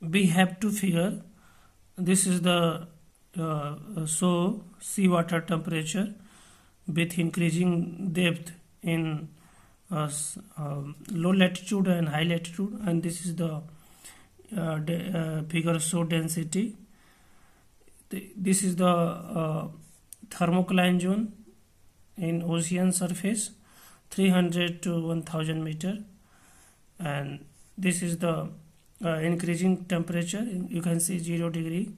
we have to figure this is the so seawater temperature with increasing depth in low latitude and high latitude, and this is the figure show density. This is the thermocline zone in ocean surface 300 to 1000 meter, and this is the increasing temperature. You can see 0 degree,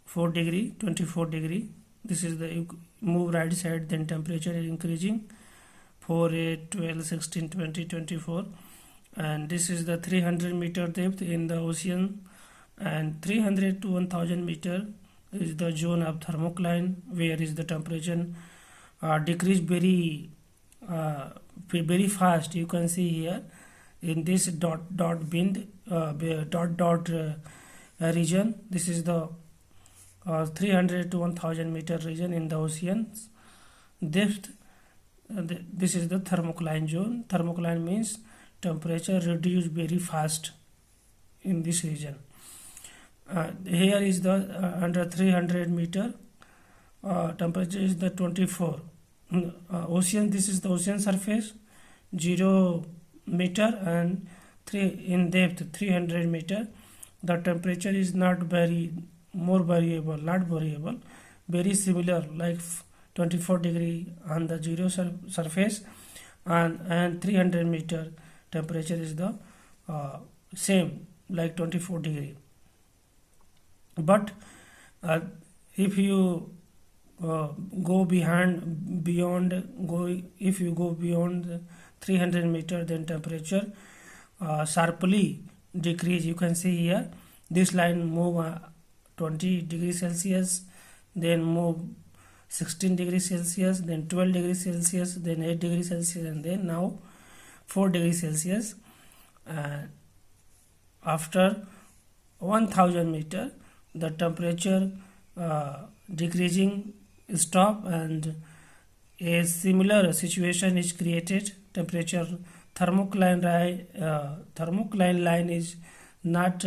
4 degree, 24 degree. This is the, you move right side, then temperature is increasing 4, 8, 12, 16, 20, 24, and this is the 300 meter depth in the ocean, and 300 to 1000 meter is the zone of thermocline, where is the temperature decrease very fast. You can see here in this dot bind region. This is the 300 to 1000 meter region in the oceans depth. This is the thermocline zone. Thermocline means temperature reduce very fast in this region. Here is the under 300 meter temperature is the 24. Ocean, this is the ocean surface 0 meter, and 3 in depth 300 meter. The temperature is not very more variable, not variable, very similar, like 24 degree on the 0 surface, and 300 meter temperature is the same, like 24 degree. But if you if you go beyond 300 meter, then temperature sharply decrease. You can see here this line move 20 degrees Celsius, then move 16 degrees Celsius, then 12 degrees Celsius, then 8 degrees Celsius, and then now 4 degrees Celsius. After 1000 meter, the temperature decreasing stop, and a similar situation is created. Temperature thermocline line is not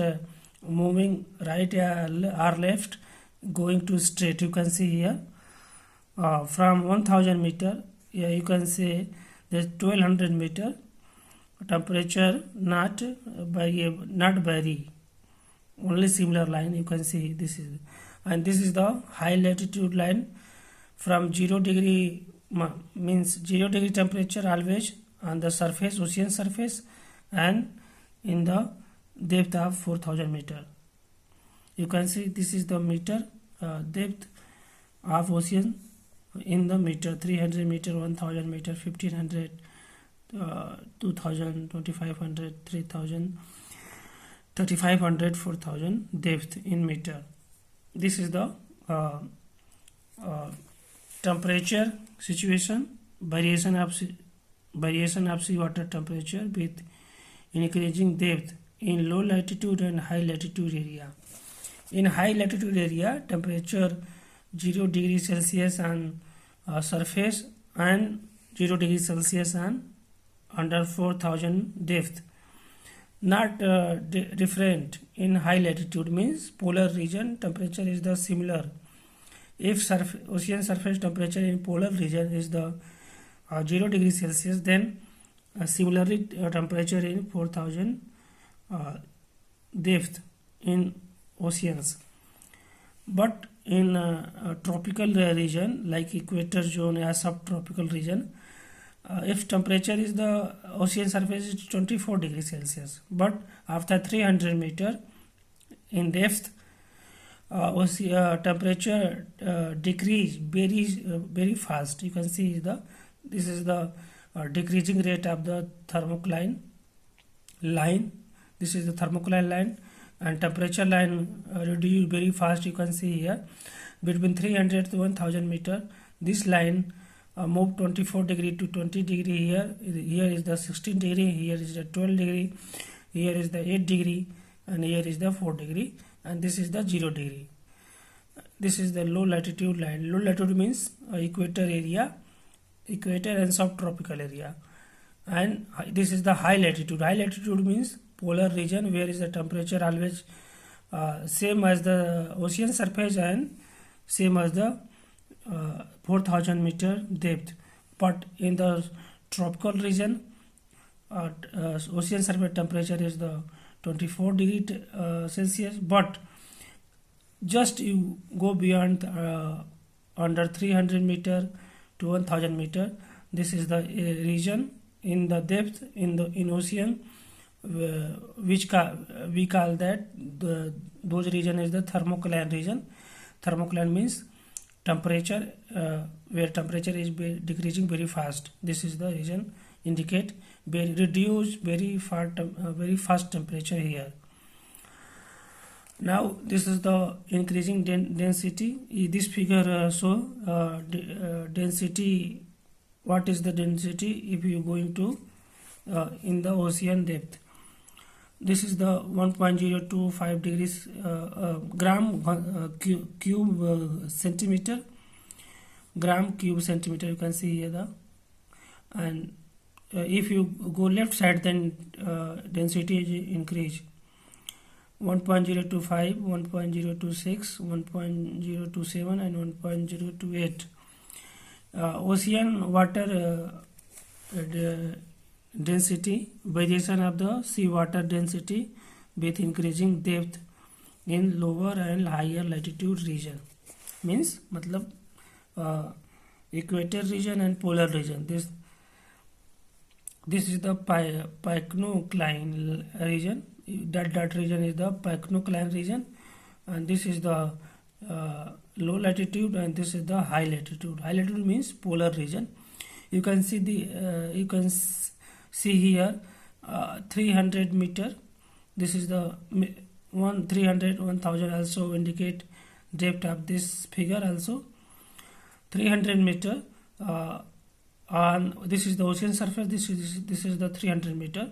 moving right or left, going to straight. You can see here from 1000 meter, you can see there's 1200 meter temperature not vary, only similar line. You can see this is, and this is the high latitude line. From 0 degree means 0 degree temperature always on the surface, ocean surface, and in the depth of 4000 meter. You can see this is the meter depth of ocean in the meter: 300 meter, 1000 meter, 1500, 2000, 2500, 3000, 3500, 4000 depth in meter. This is the temperature situation, variation of seawater temperature with increasing depth in low latitude and high latitude area. In high latitude area, temperature 0 degrees Celsius on surface and 0 degrees Celsius on under 4000 depth. Not different in high latitude means polar region temperature is the similar. If ocean surface temperature in polar region is the 0 degrees Celsius, then similarly temperature in 4000 depth in oceans. But in tropical region like equator zone or subtropical region, if temperature is the ocean surface is 24 degrees Celsius, but after 300 meter in depth, temperature decrease very fast. You can see this is the decreasing rate of the thermocline line. This is the thermocline line, and temperature line reduce very fast. You can see here between 300 to 1000 meter, this line move 24 degree to 20 degree. Here is the 16 degree, here is the 12 degree, here is the 8 degree, and here is the 4 degree, and this is the 0 degree. This is the low latitude line. Low latitude means equator area, equator and subtropical area, and this is the high latitude. High latitude means polar region, where is the temperature always same as the ocean surface and same as the 4000 meter depth. But in the tropical region, ocean surface temperature is the 24 degree Celsius, but just you go beyond under 300 meter to 1000 meter, this is the region in the depth in ocean, which we call that those region is the thermocline region. Thermocline means temperature, where temperature is decreasing very fast. This is the region indicate very reduced very fast temperature here. Now this is the increasing density. This figure show density. What is the density if you going to in the ocean depth? This is the 1.025 degrees gram cube centimeter. Gram cube centimeter, you can see here the, and if you go left side, then density is increase 1.025, 1.026, 1.027 and 1.028. Ocean water density, variation of the sea water density with increasing depth in lower and higher latitude region. Means matlab equator region and polar region. This is the pycnocline region. That region is the pycnocline region, and this is the low latitude, and this is the high latitude. High latitude means polar region. You can see the see here 300 meter. This is the 300, 1000 also indicate depth of this figure also. 300 meter and this is the ocean surface. This is the 300 meter.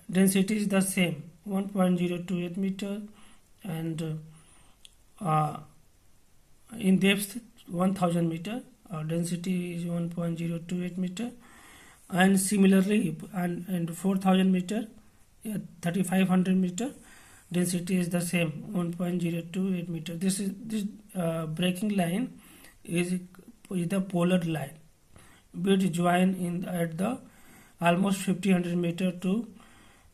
Density is the same, 1.028 meter, and in depth 1000 meter. Density is 1.028 meter, and similarly and 4000 meter, 3500 meter, density is the same, 1.028 meter. This breaking line is the polar line, which join in at the almost 1500 meter to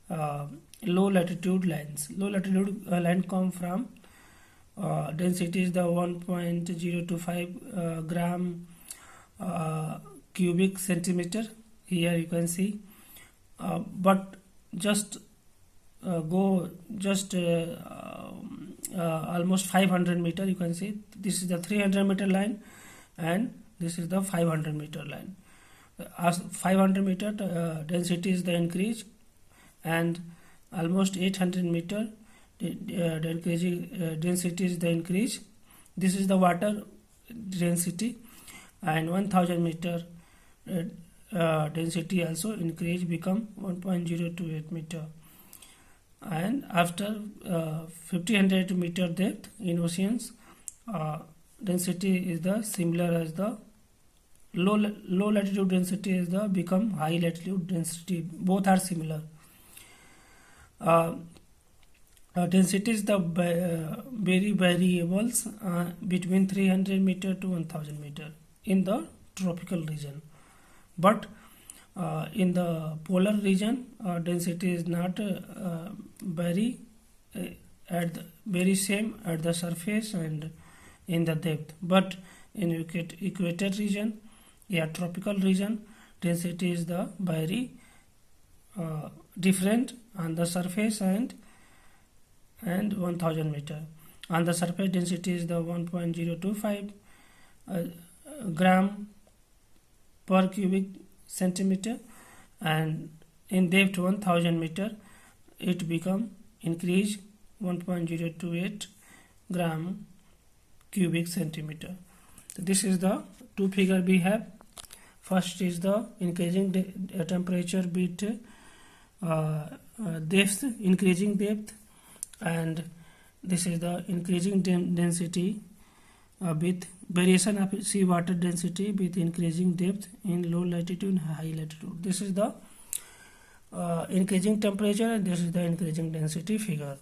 low latitude lines. Low latitude line come from density is the 1.025 gram cubic centimeter. Here you can see, but just go just almost 500 meter. You can see this is the 300 meter line, and this is the 500 meter line. As 500 meter density is the increase, and almost 800 meter the increasing density is the increase. This is the water density, and 1000 meter density also increase, become 1.028 meter. And after 1500 meter depth in oceans, density is the similar as the low latitude density is the become high latitude density. Both are similar. Density is the very variables between 300 meter to 1000 meter in the tropical region, but in the polar region density is not very same at the surface and in the depth, but in equator region, tropical region, density is the very different on the surface and 1000 meter. On the surface density is the 1.025 gram per cubic centimeter, and in depth 1000 meter it become increase 1.028 gram cubic centimeter. So this is the two figure we have. First is the increasing temperature with depth, increasing depth, and this is the increasing density with variation of sea water density with increasing depth in low latitude and high latitude. This is the increasing temperature, and this is the increasing density figure.